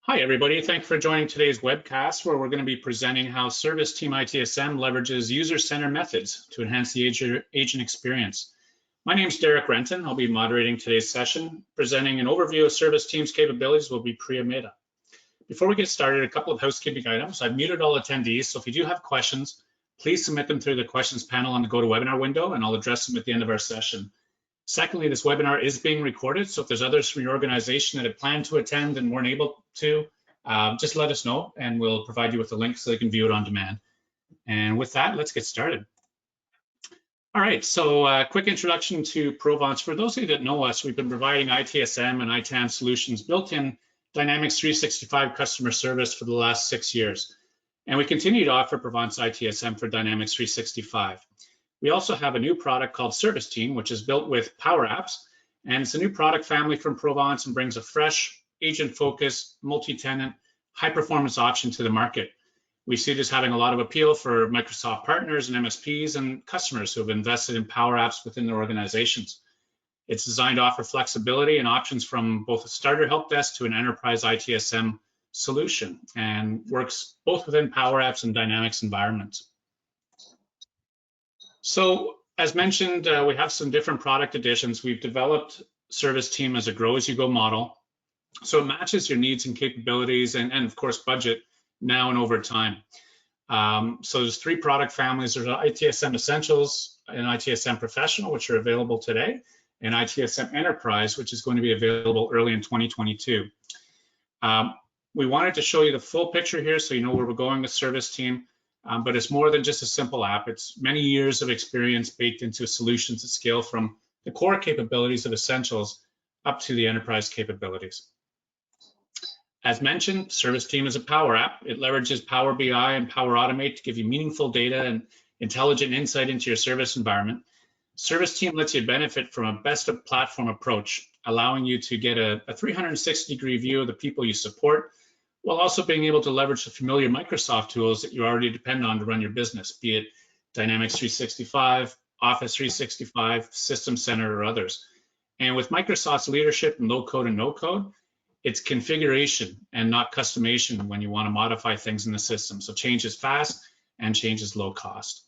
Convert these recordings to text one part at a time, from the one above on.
Hi, everybody. Thanks for joining today's webcast, where we're going to be presenting how ServiceTeam ITSM leverages user-centered methods to enhance the agent experience. My name is Renton. I'll be moderating today's session. Presenting an overview of ServiceTeam's capabilities will be Priya Mehta. Before we get started, a couple of housekeeping items. I've muted all attendees, so if you do have questions, please submit them through the questions panel on the GoToWebinar window, and I'll address them at the end of our session. Secondly, this webinar is being recorded, so if there's others from your organization that had planned to attend and weren't able to, just let us know and we'll provide you with the link so they can view it on demand. And with that, let's get started. All right, so quick introduction to Provence. For those of you that know us, we've been providing ITSM and ITAM solutions built in Dynamics 365 customer service for the last 6 years. And we continue to offer Provence ITSM for Dynamics 365. We also have a new product called ServiceTeam, which is built with Power Apps, and it's a new product family from Provence and brings a fresh, agent-focused, multi-tenant, high-performance option to the market. We see this having a lot of appeal for Microsoft partners and MSPs and customers who have invested in Power Apps within their organizations. It's designed to offer flexibility and options from both a starter help desk to an enterprise ITSM solution, and works both within Power Apps and Dynamics environments. So as mentioned, we have some different product additions. We've developed ServiceTeam as a grow-as-you-go model, so it matches your needs and capabilities and of course, budget now and over time. So there's 3 product families. There's ITSM Essentials and ITSM Professional, which are available today, and ITSM Enterprise, which is going to be available early in 2022. We wanted to show you the full picture here so you know where we're going with ServiceTeam. But it's more than just a simple app. It's many years of experience baked into solutions that scale from the core capabilities of Essentials up to the enterprise capabilities. As mentioned, ServiceTeam is a Power App. It leverages Power BI and Power Automate to give you meaningful data and intelligent insight into your service environment. ServiceTeam lets you benefit from a best of platform approach, allowing you to get a 360-degree view of the people you support, while also being able to leverage the familiar Microsoft tools that you already depend on to run your business, be it Dynamics 365, Office 365, System Center, or others. And with Microsoft's leadership in low code and no code, it's configuration and not customization when you want to modify things in the system. So change is fast and change is low cost.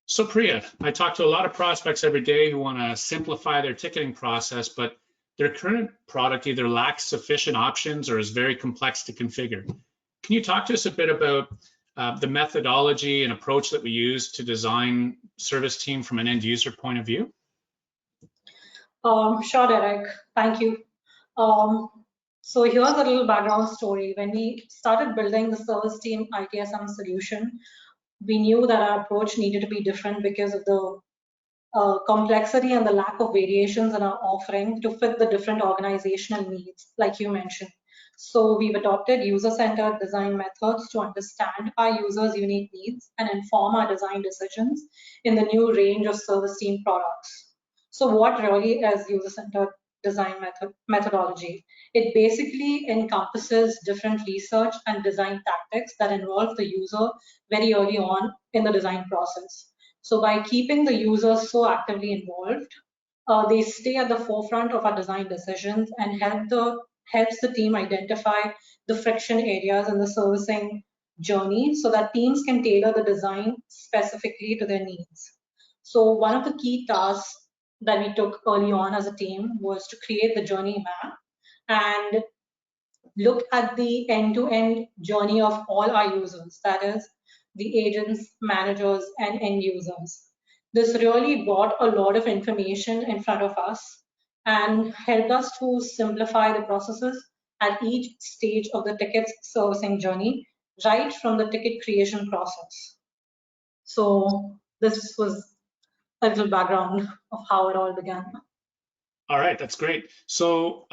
So Priya, I talk to a lot of prospects every day who want to simplify their ticketing process, but their current product either lacks sufficient options or is very complex to configure. Can you talk to us a bit about the methodology and approach that we use to design ServiceTeam from an end user point of view? Sure, Derek. Thank you. So here's a little background story. When we started building the ServiceTeam ITSM solution, we knew that our approach needed to be different because of the complexity and the lack of variations in our offering to fit the different organizational needs, like you mentioned. So we've adopted user-centered design methods to understand our users' unique needs and inform our design decisions in the new range of ServiceTeam products. So what really is user-centered design methodology? It basically encompasses different research and design tactics that involve the user very early on in the design process. So by keeping the users so actively involved, they stay at the forefront of our design decisions and helps the team identify the friction areas in the servicing journey so that teams can tailor the design specifically to their needs. So one of the key tasks that we took early on as a team was to create the journey map and look at the end-to-end journey of all our users, that is, the agents, managers, and end users. This really brought a lot of information in front of us and helped us to simplify the processes at each stage of the ticket's servicing journey, right from the ticket creation process. So this was a little background of how it all began. All right, that's great. So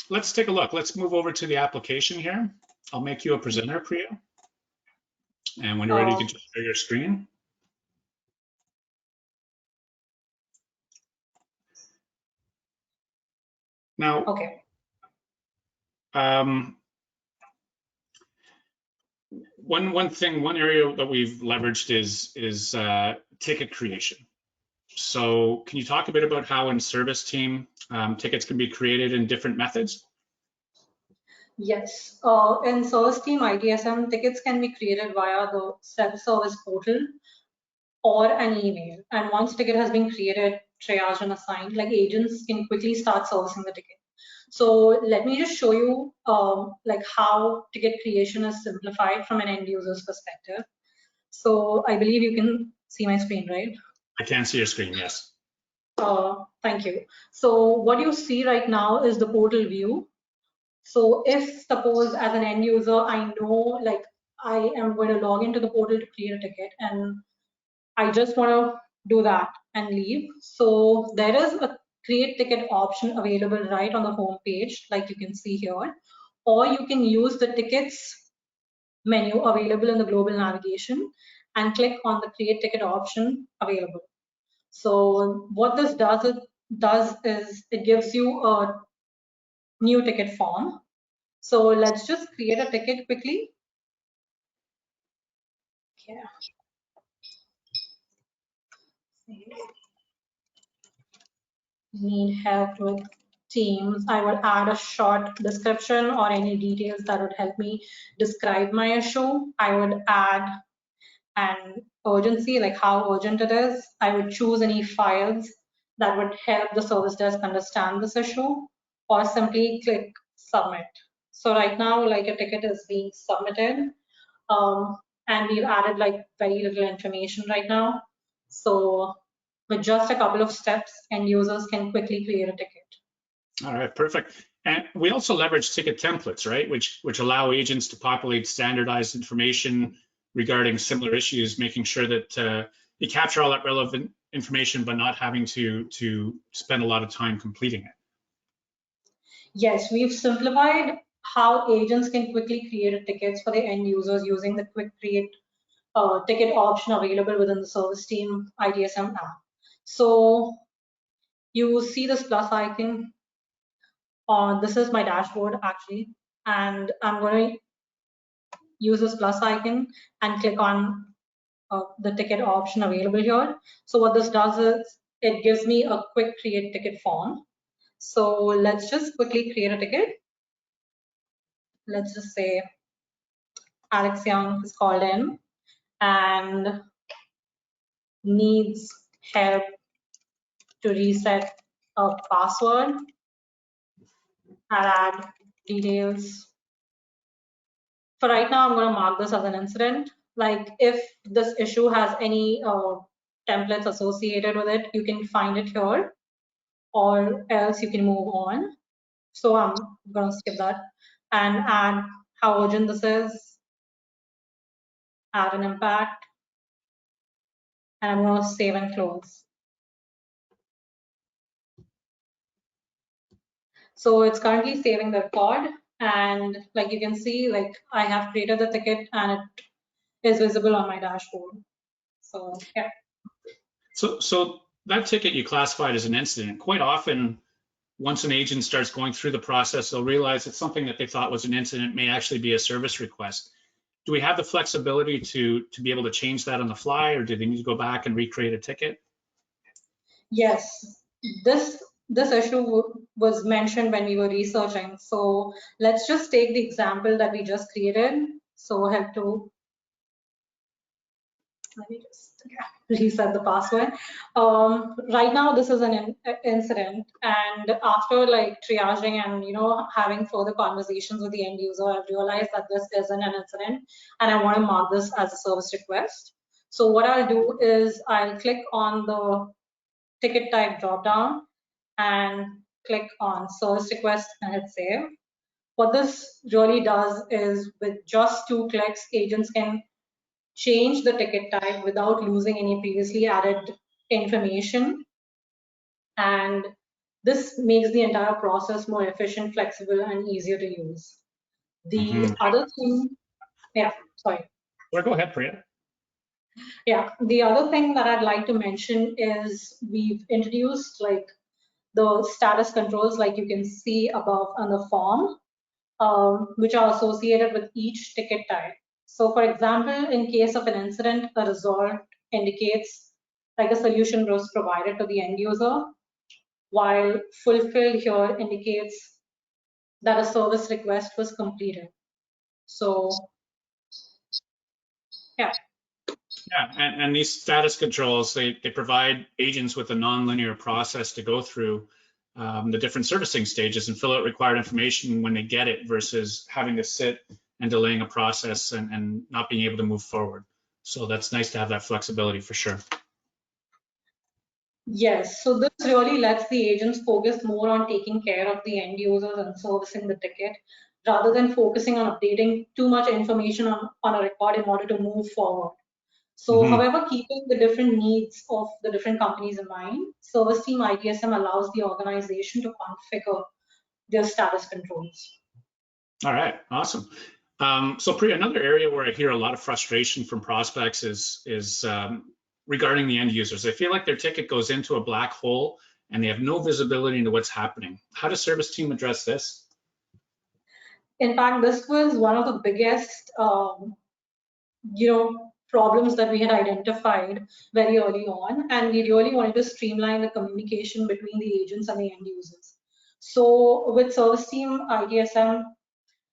let's take a look. Let's move over to the application here. I'll make you a presenter, Priya. And when you're ready, you can just share your screen. Now, okay. One area that we've leveraged is ticket creation. So can you talk a bit about how in ServiceTeam tickets can be created in different methods? Yes, in ServiceTeam ITSM, tickets can be created via the self-service portal or an email. And once ticket has been created, triaged and assigned, like agents can quickly start servicing the ticket. So let me just show you like how ticket creation is simplified from an end user's perspective. So I believe you can see my screen, right? I can see your screen, yes. Thank you. So what you see right now is the portal view. So if suppose as an end user, I know like I am going to log into the portal to create a ticket and I just want to do that and leave. So there is a create ticket option available right on the home page, like you can see here, or you can use the tickets menu available in the global navigation and click on the create ticket option available. So what this does is it gives you a new ticket form. So let's just create a ticket quickly. Yeah. Need help with Teams, I would add a short description or any details that would help me describe my issue. I would add an urgency, like how urgent it is. I would choose any files that would help the service desk understand this issue, or simply click submit. So right now, like a ticket is being submitted, and we've added like very little information right now. So with just a couple of steps, end users can quickly create a ticket. All right, perfect. And we also leverage ticket templates, right? Which allow agents to populate standardized information regarding similar issues, making sure that you capture all that relevant information, but not having to spend a lot of time completing it. Yes, we've simplified how agents can quickly create tickets for the end users using the quick create ticket option available within the ServiceTeam ITSM app. So you see this plus icon on, this is my dashboard actually, and I'm going to use this plus icon and click on the ticket option available here. So what this does is it gives me a quick create ticket form. So let's just quickly create a ticket. Let's just say Alex Young is called in and needs help to reset a password. I'll add details. For right now, I'm going to mark this as an incident. Like if this issue has any templates associated with it, you can find it here, or else you can move on. So I'm going to skip that and add how urgent this is, add an impact, and I'm going to save and close. So it's currently saving the record, and like you can see, like I have created the ticket and it is visible on my dashboard. So yeah. So that ticket you classified as an incident, quite often, once an agent starts going through the process, they'll realize that something that they thought was an incident may actually be a service request. Do we have the flexibility to be able to change that on the fly, or do they need to go back and recreate a ticket? Yes, this issue was mentioned when we were researching. So let's just take the example that we just created. So help to, let me just reset the password. Right now, this is an incident, and after like triaging and having further conversations with the end user, I've realized that this isn't an incident, and I want to mark this as a service request. So what I'll do is I'll click on the ticket type dropdown and click on service request and hit save. What this really does is with just 2 clicks, agents can change the ticket type without losing any previously added information. And this makes the entire process more efficient, flexible, and easier to use. The other thing, yeah, sorry. Well, go ahead, Priya. Yeah, the other thing that I'd like to mention is we've introduced like the status controls, like you can see above on the form, which are associated with each ticket type. So for example, in case of an incident, a result indicates like a solution was provided to the end user, while fulfilled here indicates that a service request was completed. So, yeah. Yeah, and these status controls, they provide agents with a non-linear process to go through the different servicing stages and fill out required information when they get it versus having to sit and delaying a process and not being able to move forward. So that's nice to have that flexibility for sure. Yes, so this really lets the agents focus more on taking care of the end users and servicing the ticket rather than focusing on updating too much information on a record in order to move forward. So, however, keeping the different needs of the different companies in mind, ServiceTeam ITSM allows the organization to configure their status controls. All right, awesome. So Priya, another area where I hear a lot of frustration from prospects is regarding the end users. They feel like their ticket goes into a black hole and they have no visibility into what's happening. How does ServiceTeam address this? In fact, this was one of the biggest, problems that we had identified very early on, and we really wanted to streamline the communication between the agents and the end users. So with ServiceTeam ITSM,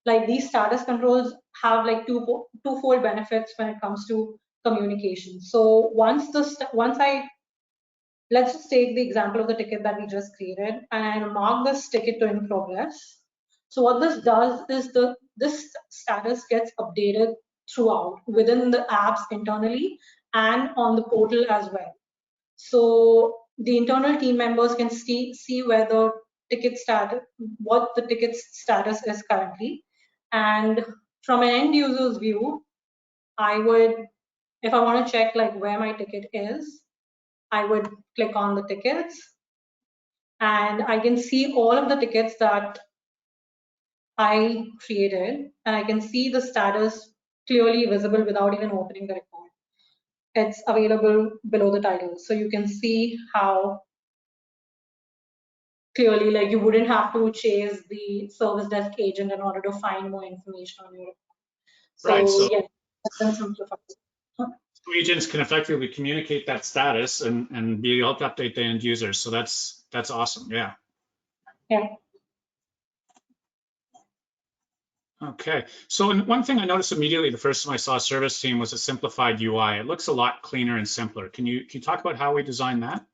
like these status controls have like twofold benefits when it comes to communication. So let's just take the example of the ticket that we just created and mark this ticket to in progress. So what this does is this status gets updated throughout within the apps internally and on the portal as well. So the internal team members can see where the ticket status, what the ticket status is currently. And from an end user's view, if I want to check like where my ticket is, I would click on the tickets and I can see all of the tickets that I created, and I can see the status clearly visible without even opening the record. It's available below the title. So you can see how clearly, like you wouldn't have to chase the service desk agent in order to find more information on your record. So, Right. So, yes, that's simplified. so agents can effectively communicate that status and be able to update the end users. So that's awesome. Yeah. Yeah. Okay. So one thing I noticed immediately the first time I saw ServiceTeam was a simplified UI. It looks a lot cleaner and simpler. Can you talk about how we designed that?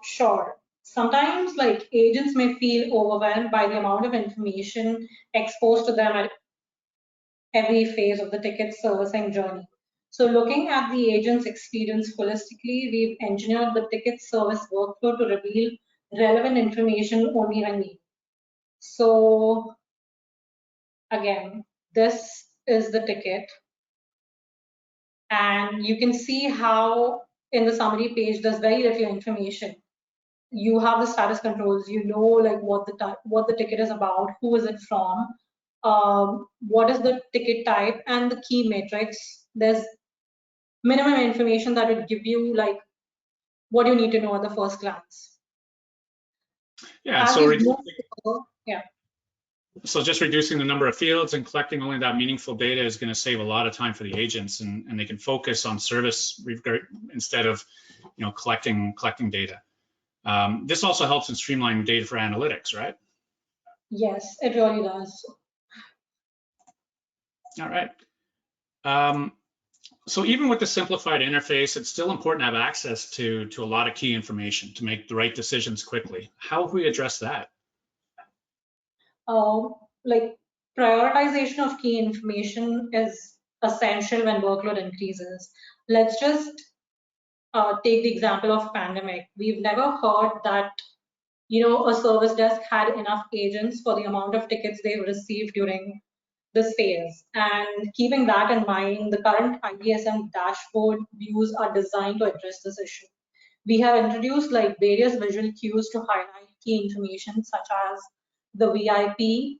Sure. Sometimes like agents may feel overwhelmed by the amount of information exposed to them at every phase of the ticket servicing journey. So looking at the agent's experience holistically, we've engineered the ticket service workflow to reveal relevant information only when needed. So again, this is the ticket. And you can see how in the summary page, there's very little information. You have the status controls, you know like what the ticket is about, who is it from, what is the ticket type, and the key metrics. There's minimum information that would give you like what you need to know at the first glance. Yeah. So just reducing the number of fields and collecting only that meaningful data is going to save a lot of time for the agents, and they can focus on service instead of collecting data. This also helps in streamlining data for analytics, right? Yes, it really does. All right. So even with the simplified interface, it's still important to have access to a lot of key information to make the right decisions quickly. How have we addressed that? Like prioritization of key information is essential when workload increases. Let's just take the example of pandemic. We've never heard that a service desk had enough agents for the amount of tickets they've received during this phase. And keeping that in mind, the current ITSM dashboard views are designed to address this issue. We have introduced like various visual cues to highlight key information such as the VIP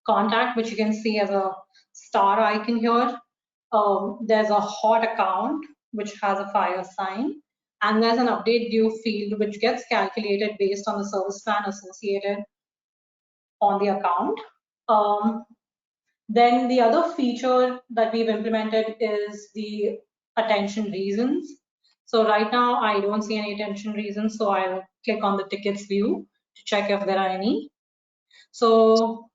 contact, which you can see as a star icon here. There's a hot account, which has a fire sign. And there's an update due field, which gets calculated based on the service plan associated on the account. Then the other feature that we've implemented is the attention reasons. So right now, I don't see any attention reasons, so I'll click on the tickets view to check if there are any. So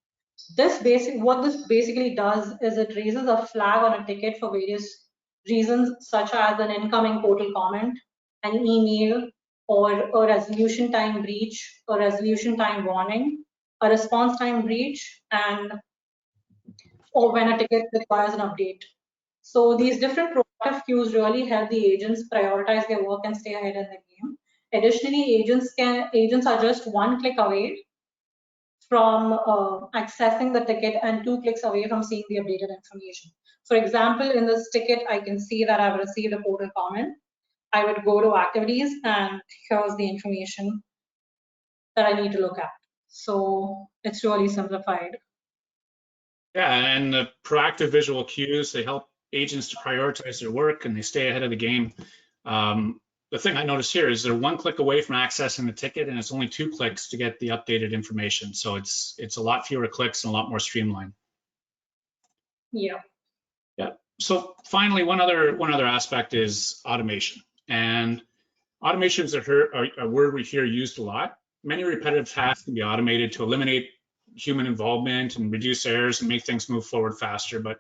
what this basically does is it raises a flag on a ticket for various reasons, such as an incoming portal comment, an email, or a resolution time breach, a resolution time warning, a response time breach, and or when a ticket requires an update. So these different proactive queues really help the agents prioritize their work and stay ahead in the game. Additionally, agents are just one click away from accessing the ticket and 2 clicks away from seeing the updated information. For example, in this ticket, I can see that I've received a portal comment. I would go to activities and here's the information that I need to look at. So it's really simplified. Yeah, and the proactive visual cues, they help agents to prioritize their work and they stay ahead of the game. The thing I noticed here is they're one click away from accessing the ticket and it's only 2 clicks to get the updated information. So it's a lot fewer clicks and a lot more streamlined. Yeah. Yeah. So finally, one other aspect is automation. And automation is a word we hear used a lot. Many repetitive tasks can be automated to eliminate human involvement and reduce errors and make things move forward faster. But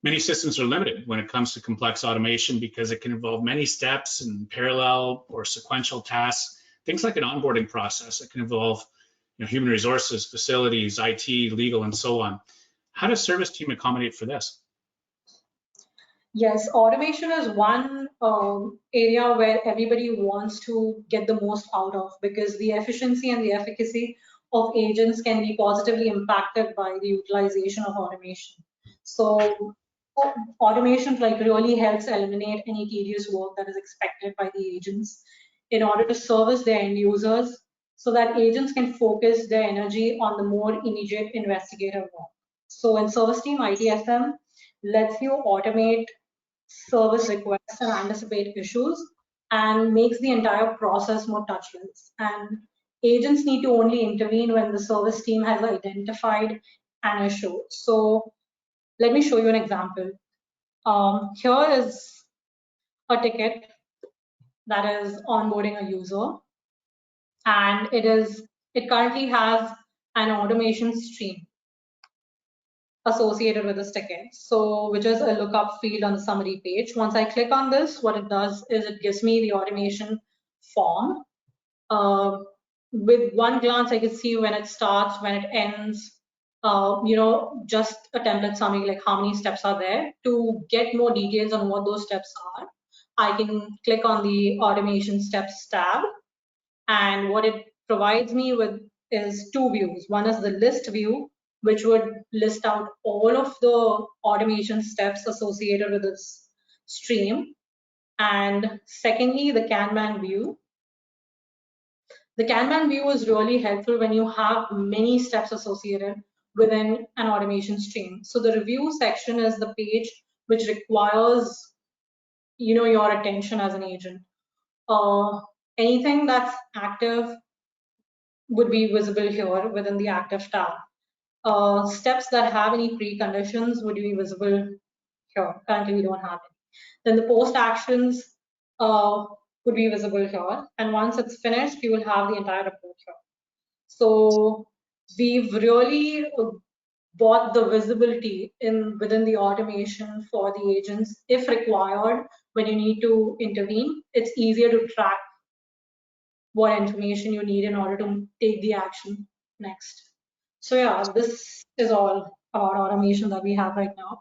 many systems are limited when it comes to complex automation because it can involve many steps and parallel or sequential tasks. Things like an onboarding process that can involve human resources, facilities, IT, legal, and so on. How does ServiceTeam accommodate for this? Yes, automation is one area where everybody wants to get the most out of, because the efficiency and the efficacy of agents can be positively impacted by the utilization of automation. So automation really helps eliminate any tedious work that is expected by the agents in order to service their end users, so that agents can focus their energy on the more immediate investigative work. So in ServiceTeam ITSM lets you automate service requests and anticipate issues and makes the entire process more touchless. And agents need to only intervene when the service team has identified an issue. So let me show you an example. Here is a ticket that is onboarding a user, and it currently has an automation stream associated with this ticket, so which is a lookup field on the summary page. Once I click on this, what it does is it gives me the automation form. With one glance, I can see when it starts, when it ends, just a template summary, like how many steps are there. To get more details on what those steps are, I can click on the automation steps tab, and what it provides me with is 2 views. One is the list view, which would list out all of the automation steps associated with this stream. And secondly, the Kanban view. The Kanban view is really helpful when you have many steps associated within an automation stream. So the review section is the page which requires your attention as an agent. Anything that's active would be visible here within the active tab. Steps that have any preconditions would be visible here. Currently, we don't have any. Then the post actions would be visible here. And once it's finished, you will have the entire report here. So we've really bought the visibility within the automation for the agents. If required, when you need to intervene, it's easier to track what information you need in order to take the action next. So yeah, this is all about automation that we have right now.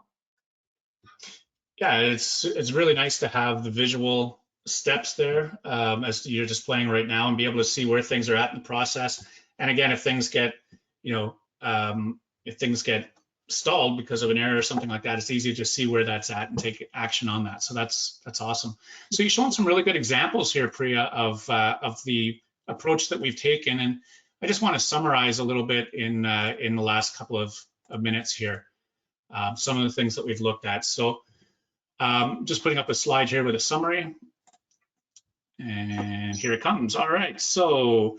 Yeah, it's really nice to have the visual steps there as you're displaying right now and be able to see where things are at in the process. And again, if things get, if things get stalled because of an error or something like that, it's easy to see where that's at and take action on that. So that's awesome. So you've shown some really good examples here, Priya, of the approach that we've taken. And I just want to summarize a little bit in the last couple of minutes here, some of the things that we've looked at. So just putting up a slide here with a summary. And here it comes. All right. So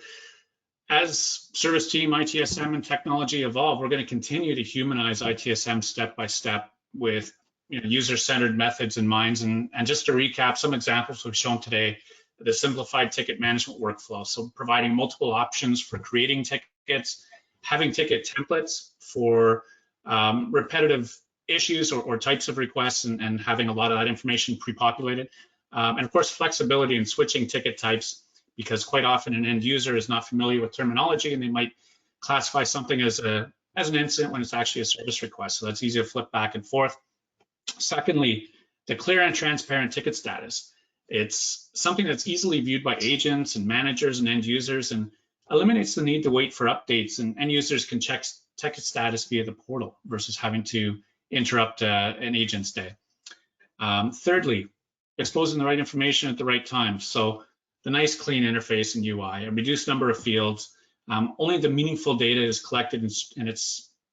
as ServiceTeam ITSM and technology evolve, we're going to continue to humanize ITSM step by step with user-centered methods in mind. And just to recap some examples we've shown today, the simplified ticket management workflow. So providing multiple options for creating tickets, having ticket templates for repetitive issues or types of requests, and having a lot of that information pre-populated. And of course, flexibility in switching ticket types, because quite often an end user is not familiar with terminology and they might classify something as an incident when it's actually a service request. So that's easy to flip back and forth. Secondly, the clear and transparent ticket status. It's something that's easily viewed by agents and managers and end users, and eliminates the need to wait for updates, and end users can check ticket status via the portal versus having to interrupt an agent's day. Thirdly, exposing the right information at the right time. So the nice clean interface and UI, a reduced number of fields, only the meaningful data is collected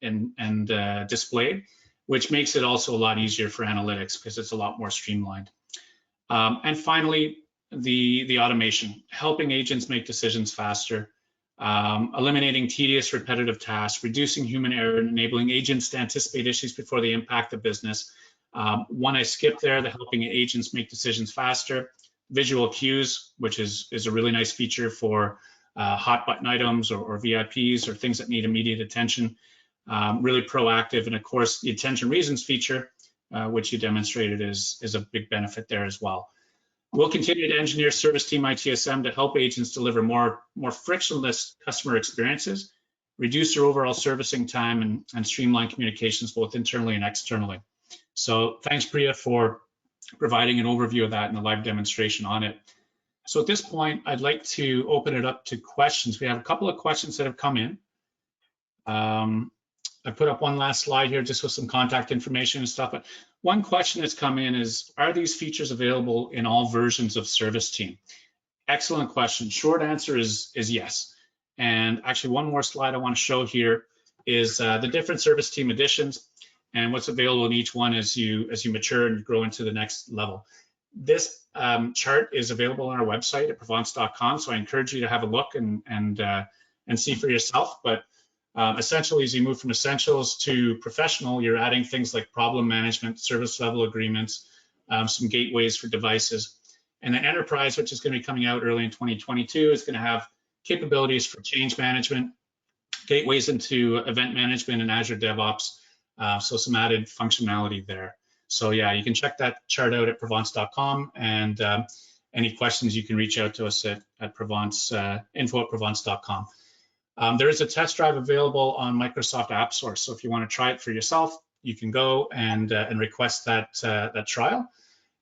and displayed, which makes it also a lot easier for analytics because it's a lot more streamlined. And finally, the automation, helping agents make decisions faster, eliminating tedious repetitive tasks, reducing human error, and enabling agents to anticipate issues before they impact the business. One I skipped there, the helping agents make decisions faster. Visual cues, which is a really nice feature for hot button items or VIPs or things that need immediate attention. Really proactive, and of course the attention reasons feature, which you demonstrated is a big benefit there as well. We'll continue to engineer ServiceTeam ITSM to help agents deliver more frictionless customer experiences, reduce their overall servicing time, and streamline communications both internally and externally. So thanks, Priya, for providing an overview of that and a live demonstration on it. So at this point, I'd like to open it up to questions. We have a couple of questions that have come in. I put up one last slide here just with some contact information and stuff, but one question that's come in is, are these features available in all versions of ServiceTeam? Excellent question. Short answer is yes. And actually one more slide I want to show here is the different ServiceTeam editions and what's available in each one as you mature and grow into the next level. This chart is available on our website at provence.com, so I encourage you to have a look and see for yourself. But essentially, as you move from essentials to professional, you're adding things like problem management, service level agreements, some gateways for devices. And then enterprise, which is going to be coming out early in 2022, is going to have capabilities for change management, gateways into event management and Azure DevOps, so some added functionality there. So yeah, you can check that chart out at provence.com, and any questions you can reach out to us at Provence, info@provence.com. There is a test drive available on Microsoft App Store, so if you want to try it for yourself, you can go and request that trial.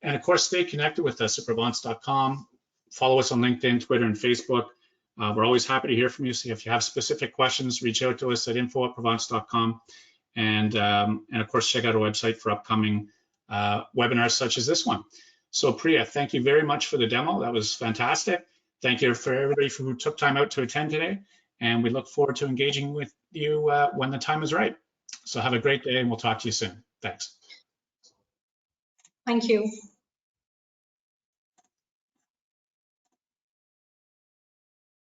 And of course, stay connected with us at provence.com. Follow us on LinkedIn, Twitter, and Facebook. We're always happy to hear from you. So if you have specific questions, reach out to us at info@provence.com. And of course, check out our website for upcoming webinars such as this one. So Priya, thank you very much for the demo. That was fantastic. Thank you for everybody who took time out to attend today. And we look forward to engaging with you when the time is right. So have a great day, and we'll talk to you soon. Thanks. Thank you.